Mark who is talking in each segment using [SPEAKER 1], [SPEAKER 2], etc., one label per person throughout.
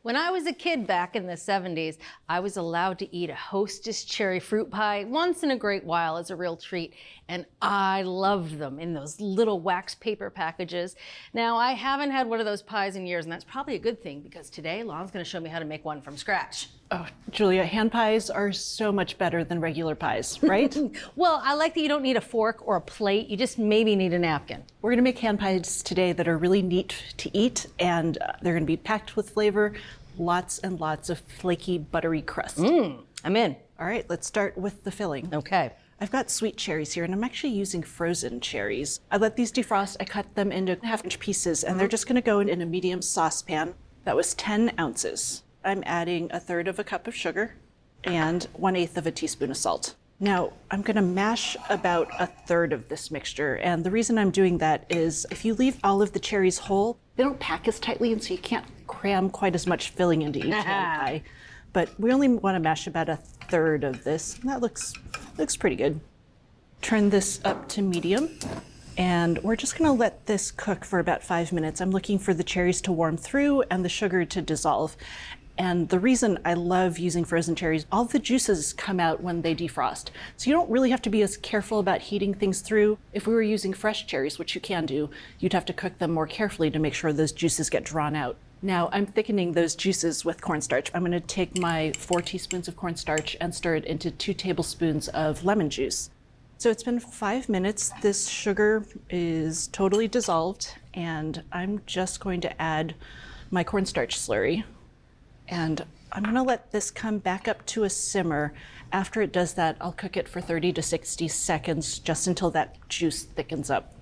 [SPEAKER 1] When I was a kid back in the 70s, I was allowed to eat a Hostess cherry fruit pie once in a great while as a real treat, and I loved them in those little wax paper packages. Now, I haven't had one of those pies in years, and that's probably a good thing because today Lon's going to show me how to make one from scratch.
[SPEAKER 2] Oh, Julia, hand pies are so much better than regular pies, right?
[SPEAKER 1] Well, I like that you don't need a fork or a plate, you just maybe need a napkin.
[SPEAKER 2] We're gonna make hand pies today that are really neat to eat, and they're gonna be packed with flavor, lots and lots of flaky, buttery crust.
[SPEAKER 1] I'm in.
[SPEAKER 2] All right, let's start with the filling.
[SPEAKER 1] Okay.
[SPEAKER 2] I've got sweet cherries here, and I'm actually using frozen cherries. I let these defrost, I cut them into half-inch pieces, and they're just gonna go in a medium saucepan. That was 10 ounces. I'm adding 1/3 cup of sugar and 1/8 of a teaspoon of salt. Now, I'm gonna mash about 1/3 of this mixture, and the reason I'm doing that is if you leave all of the cherries whole, they don't pack as tightly, and so you can't cram quite as much filling into each hand pie. But we only wanna mash about 1/3 of this, and that looks pretty good. Turn this up to medium, and we're just gonna let this cook for about 5 minutes. I'm looking for the cherries to warm through and the sugar to dissolve. And the reason I love using frozen cherries, all the juices come out when they defrost. So you don't really have to be as careful about heating things through. If we were using fresh cherries, which you can do, you'd have to cook them more carefully to make sure those juices get drawn out. Now I'm thickening those juices with cornstarch. I'm gonna take my 4 teaspoons of cornstarch and stir it into 2 tablespoons of lemon juice. So it's been 5 minutes. This sugar is totally dissolved, and I'm just going to add my cornstarch slurry. And I'm gonna let this come back up to a simmer. After it does that, I'll cook it for 30 to 60 seconds, just until that juice thickens up.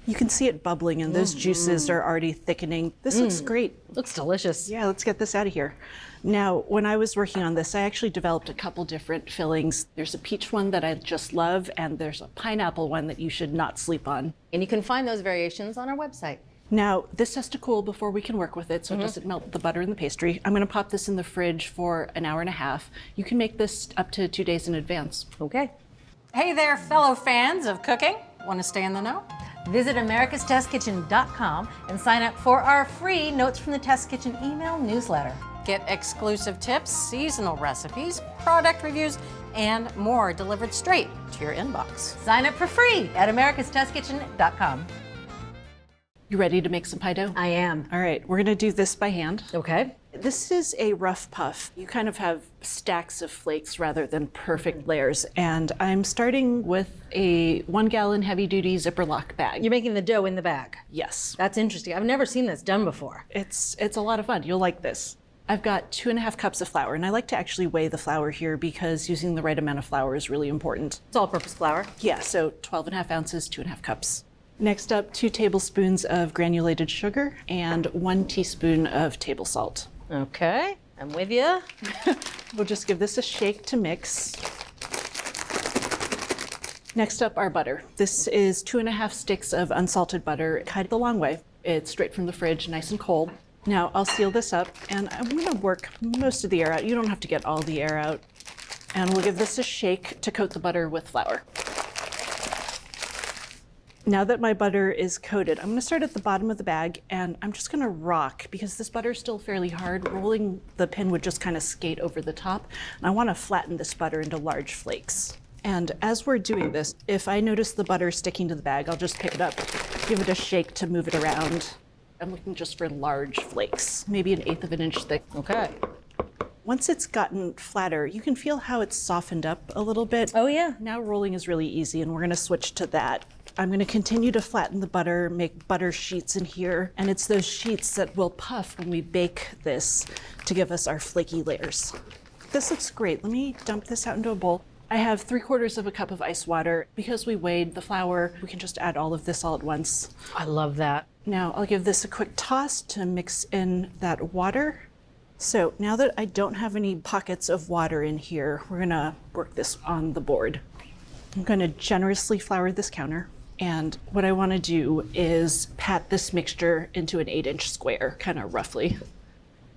[SPEAKER 2] You can see it bubbling, and those juices are already thickening. This looks great.
[SPEAKER 1] Looks delicious.
[SPEAKER 2] Yeah, let's get this out of here. Now, when I was working on this, I actually developed a couple different fillings. There's a peach one that I just love, and there's a pineapple one that you should not sleep on.
[SPEAKER 1] And you can find those variations on our website.
[SPEAKER 2] Now, this has to cool before we can work with it, so it doesn't melt the butter in the pastry. I'm gonna pop this in the fridge for an hour and a half. You can make this up to 2 days in advance.
[SPEAKER 1] Okay.
[SPEAKER 3] Hey there, fellow fans of cooking. Want to stay in the know?
[SPEAKER 1] Visit americastestkitchen.com and sign up for our free Notes from the Test Kitchen email newsletter.
[SPEAKER 3] Get exclusive tips, seasonal recipes, product reviews, and more delivered straight to your inbox.
[SPEAKER 1] Sign up for free at americastestkitchen.com.
[SPEAKER 2] You ready to make some pie dough?
[SPEAKER 1] I am.
[SPEAKER 2] All right, we're gonna do this by hand.
[SPEAKER 1] Okay.
[SPEAKER 2] This is a rough puff. You kind of have stacks of flakes rather than perfect layers. And I'm starting with a 1-gallon heavy-duty zipper lock bag.
[SPEAKER 1] You're making the dough in the bag.
[SPEAKER 2] Yes.
[SPEAKER 1] That's interesting. I've never seen this done before.
[SPEAKER 2] It's a lot of fun. You'll like this. I've got 2.5 cups of flour, and I like to actually weigh the flour here because using the right amount of flour is really important.
[SPEAKER 1] It's all-purpose flour.
[SPEAKER 2] Yeah, so 12.5 ounces, 2.5 cups. Next up, 2 tablespoons of granulated sugar and 1 teaspoon of table salt.
[SPEAKER 1] Okay, I'm with you.
[SPEAKER 2] We'll just give this a shake to mix. Next up, our butter. This is 2.5 sticks of unsalted butter, cut the long way. It's straight from the fridge, nice and cold. Now I'll seal this up, and I'm gonna work most of the air out. You don't have to get all the air out. And we'll give this a shake to coat the butter with flour. Now that my butter is coated, I'm gonna start at the bottom of the bag, and I'm just gonna rock, because this butter is still fairly hard. Rolling the pin would just kind of skate over the top, and I wanna flatten this butter into large flakes. And as we're doing this, if I notice the butter sticking to the bag, I'll just pick it up, give it a shake to move it around. I'm looking just for large flakes, maybe 1/8 of an inch thick.
[SPEAKER 1] Okay.
[SPEAKER 2] Once it's gotten flatter, you can feel how it's softened up a little bit.
[SPEAKER 1] Oh yeah.
[SPEAKER 2] Now rolling is really easy, and we're gonna switch to that. I'm gonna continue to flatten the butter, make butter sheets in here, and it's those sheets that will puff when we bake this to give us our flaky layers. This looks great. Let me dump this out into a bowl. I have 3/4 cup of ice water. Because we weighed the flour, we can just add all of this all at once.
[SPEAKER 1] I love that.
[SPEAKER 2] Now I'll give this a quick toss to mix in that water. So now that I don't have any pockets of water in here, we're gonna work this on the board. I'm gonna generously flour this counter. And what I wanna do is pat this mixture into an 8-inch square, kind of roughly.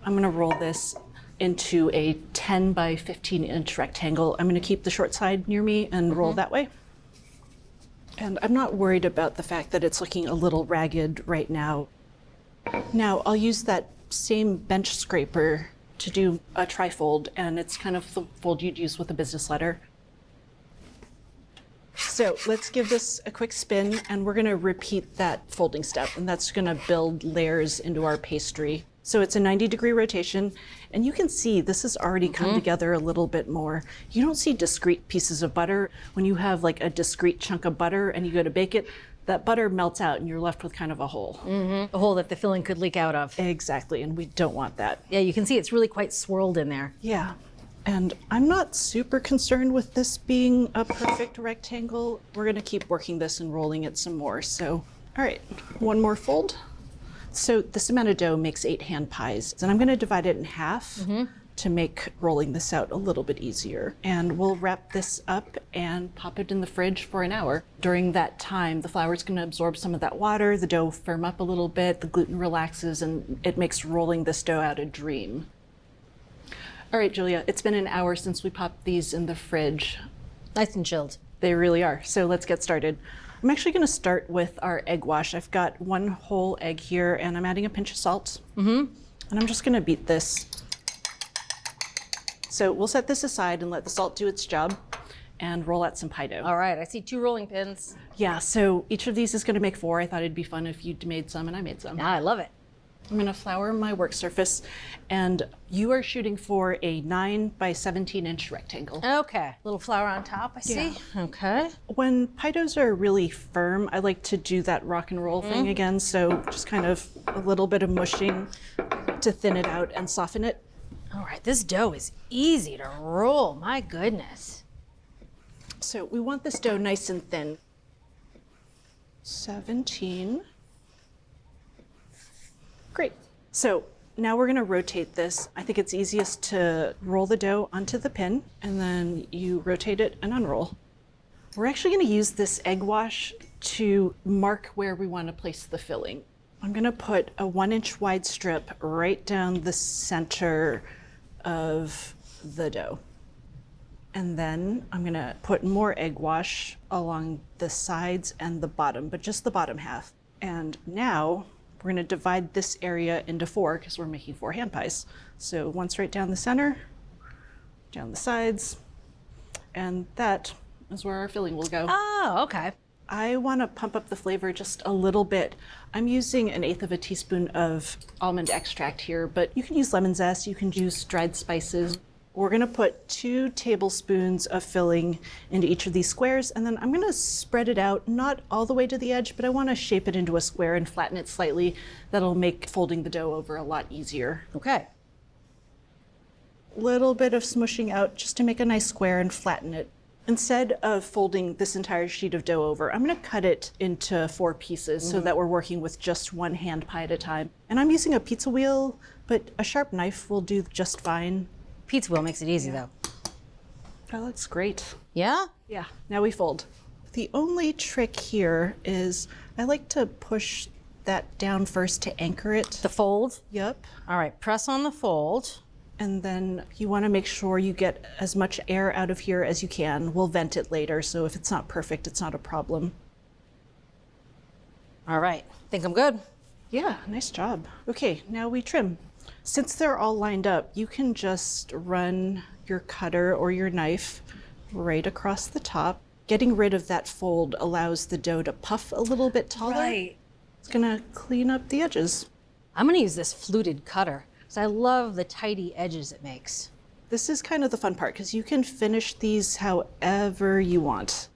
[SPEAKER 2] I'm gonna roll this into a 10 by 15-inch rectangle. I'm gonna keep the short side near me and roll that way. And I'm not worried about the fact that it's looking a little ragged right now. Now I'll use that same bench scraper to do a trifold, and it's kind of the fold you'd use with a business letter. So let's give this a quick spin, and we're gonna repeat that folding step, and that's gonna build layers into our pastry. So it's a 90-degree rotation, and you can see this has already come together a little bit more. You don't see discrete pieces of butter. When you have like a discrete chunk of butter and you go to bake it, that butter melts out and you're left with kind of a hole.
[SPEAKER 1] A hole that the filling could leak out of.
[SPEAKER 2] Exactly, and we don't want that.
[SPEAKER 1] Yeah, you can see it's really quite swirled in there.
[SPEAKER 2] Yeah, and I'm not super concerned with this being a perfect rectangle. We're gonna keep working this and rolling it some more. So, all right, one more fold. So this amount of dough makes 8 hand pies, and I'm gonna divide it in half to make rolling this out a little bit easier. And we'll wrap this up and pop it in the fridge for an hour. During that time, the flour is gonna absorb some of that water, the dough firm up a little bit, the gluten relaxes, and it makes rolling this dough out a dream. All right, Julia, it's been an hour since we popped these in the fridge.
[SPEAKER 1] Nice and chilled.
[SPEAKER 2] They really are, so let's get started. I'm actually gonna start with our egg wash. I've got 1 whole egg here, and I'm adding a pinch of salt. And I'm just gonna beat this. So we'll set this aside and let the salt do its job and roll out some pie dough.
[SPEAKER 1] All right, I see 2 rolling pins.
[SPEAKER 2] Yeah, so each of these is gonna make 4. I thought it'd be fun if you'd made some and I made some.
[SPEAKER 1] Yeah, I love it.
[SPEAKER 2] I'm gonna flour my work surface, and you are shooting for a 9 by 17-inch rectangle.
[SPEAKER 1] Okay, little flour on top, I see. Okay.
[SPEAKER 2] When pie doughs are really firm, I like to do that rock and roll thing again, so just kind of a little bit of mushing to thin it out and soften it.
[SPEAKER 1] All right, this dough is easy to roll, my goodness.
[SPEAKER 2] So we want this dough nice and thin. 17. Great. So now we're gonna rotate this. I think it's easiest to roll the dough onto the pin, and then you rotate it and unroll. We're actually gonna use this egg wash to mark where we wanna place the filling. I'm gonna put a 1-inch wide strip right down the center of the dough. And then I'm gonna put more egg wash along the sides and the bottom, but just the bottom half. And now we're gonna divide this area into 4 because we're making 4 hand pies. So 1 straight down the center, down the sides, and that is where our filling will go.
[SPEAKER 1] Oh, okay.
[SPEAKER 2] I wanna pump up the flavor just a little bit. I'm using 1/8 of a teaspoon of almond extract here, but you can use lemon zest, you can use dried spices. We're gonna put 2 tablespoons of filling into each of these squares, and then I'm gonna spread it out, not all the way to the edge, but I wanna shape it into a square and flatten it slightly. That'll make folding the dough over a lot easier.
[SPEAKER 1] Okay.
[SPEAKER 2] Little bit of smushing out just to make a nice square and flatten it. Instead of folding this entire sheet of dough over, I'm gonna cut it into 4 pieces so that we're working with just 1 hand pie at a time. And I'm using a pizza wheel, but a sharp knife will do just fine.
[SPEAKER 1] Pizza wheel makes it easy though.
[SPEAKER 2] That looks great.
[SPEAKER 1] Yeah?
[SPEAKER 2] Yeah, now we fold. The only trick here is I like to push that down first to anchor it.
[SPEAKER 1] The fold?
[SPEAKER 2] Yep.
[SPEAKER 1] All right, press on the fold.
[SPEAKER 2] And then you want to make sure you get as much air out of here as you can. We'll vent it later, so if it's not perfect, it's not a problem.
[SPEAKER 1] All right, think I'm good.
[SPEAKER 2] Yeah, nice job. Okay, now we trim. Since they're all lined up, you can just run your cutter or your knife right across the top. Getting rid of that fold allows the dough to puff a little bit taller.
[SPEAKER 1] Right.
[SPEAKER 2] It's gonna clean up the edges.
[SPEAKER 1] I'm gonna use this fluted cutter because I love the tidy edges it makes.
[SPEAKER 2] This is kind of the fun part because you can finish these however you want.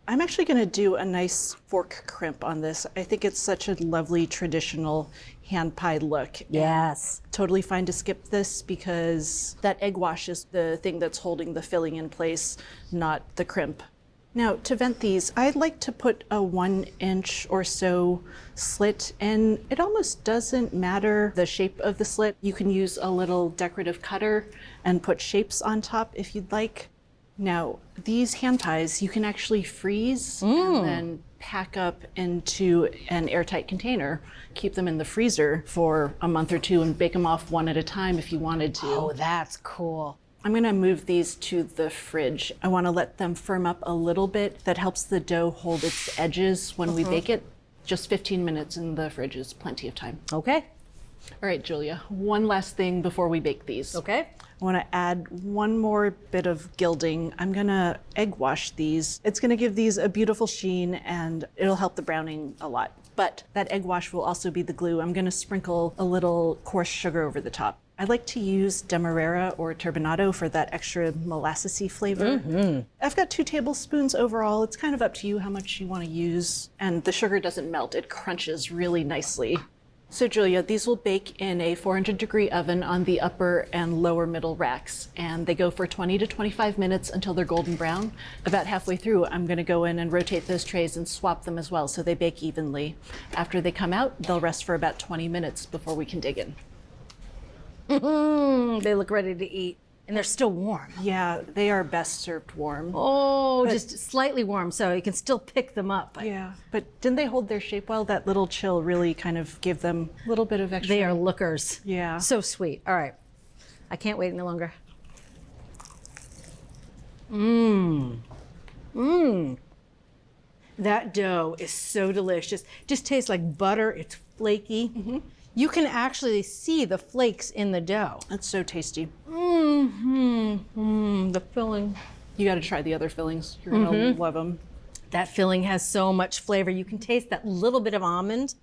[SPEAKER 2] I'm actually gonna do a nice fork crimp on this. I think it's such a lovely traditional hand pie look.
[SPEAKER 1] Yes.
[SPEAKER 2] Totally fine to skip this because that egg wash is the thing that's holding the filling in place, not the crimp. Now, to vent these, I'd like to put a 1-inch or so slit, and it almost doesn't matter the shape of the slit. You can use a little decorative cutter and put shapes on top if you'd like. Now, these hand pies, you can actually freeze and then pack up into an airtight container. Keep them in the freezer for a month or 2 and bake them off one at a time if you wanted to.
[SPEAKER 1] Oh, that's cool.
[SPEAKER 2] I'm gonna move these to the fridge. I wanna let them firm up a little bit. That helps the dough hold its edges when we bake it. Just 15 minutes in the fridge is plenty of time.
[SPEAKER 1] Okay.
[SPEAKER 2] All right, Julia, one last thing before we bake these.
[SPEAKER 3] Okay.
[SPEAKER 2] I want to add one more bit of gilding. I'm going to egg wash these. It's going to give these a beautiful sheen and it'll help the browning a lot. But that egg wash will also be the glue. I'm going to sprinkle a little coarse sugar over the top. I like to use demerara or turbinado for that extra molassesy flavor. I've got 2 tablespoons overall. It's kind of up to you how much you want to use. And the sugar doesn't melt. It crunches really nicely. So Julia, these will bake in a 400-degree oven on the upper and lower middle racks, and they go for 20 to 25 minutes until they're golden brown. About halfway through, I'm going to go in and rotate those trays and swap them as well so they bake evenly. After they come out, they'll rest for about 20 minutes before we can dig in.
[SPEAKER 1] They look ready to eat, and they're still warm.
[SPEAKER 2] Yeah, they are best served warm.
[SPEAKER 1] Oh, just slightly warm, so you can still pick them up.
[SPEAKER 2] Yeah, but didn't they hold their shape well? That little chill really kind of gave them a little bit of extra.
[SPEAKER 1] They are lookers.
[SPEAKER 2] Yeah.
[SPEAKER 1] So sweet. All right. I can't wait any longer. That dough is so delicious. Just tastes like butter. It's flaky. You can actually see the flakes in the dough.
[SPEAKER 2] That's so tasty.
[SPEAKER 1] The filling.
[SPEAKER 2] You got to try the other fillings. You're going to love them.
[SPEAKER 1] That filling has so much flavor. You can taste that little bit of almond.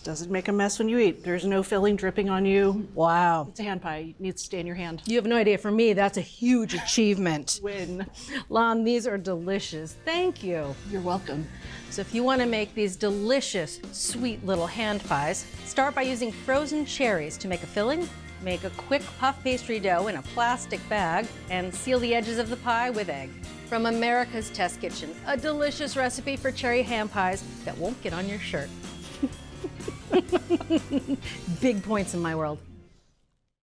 [SPEAKER 2] Doesn't make a mess when you eat. There's no filling dripping on you.
[SPEAKER 1] Wow.
[SPEAKER 2] It's a hand pie. It needs to stay in your hand.
[SPEAKER 1] You have no idea. For me, that's a huge achievement.
[SPEAKER 2] Win.
[SPEAKER 1] Lon, these are delicious. Thank you.
[SPEAKER 2] You're welcome.
[SPEAKER 1] So if you want to make these delicious, sweet little hand pies, start by using frozen cherries to make a filling. Make a quick puff pastry dough in a plastic bag and seal the edges of the pie with egg. From America's Test Kitchen, a delicious recipe for cherry ham pies that won't get on your shirt. Big points in my world.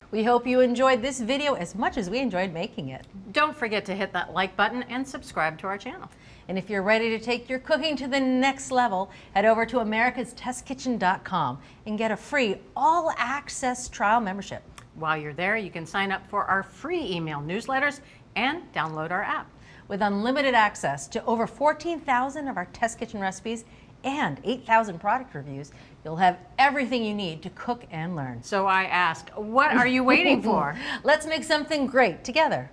[SPEAKER 3] We hope you enjoyed this video as much as we enjoyed making it. Don't forget to hit that like button and subscribe to our channel. And if you're ready to take your cooking to the next level, head over to americastestkitchen.com and get a free all-access trial membership. While you're there, you can sign up for our free email newsletters and download our app. With unlimited access to over 14,000 of our Test Kitchen recipes and 8,000 product reviews, you'll have everything you need to cook and learn. So I ask, what are you waiting for?
[SPEAKER 1] Let's make something great together.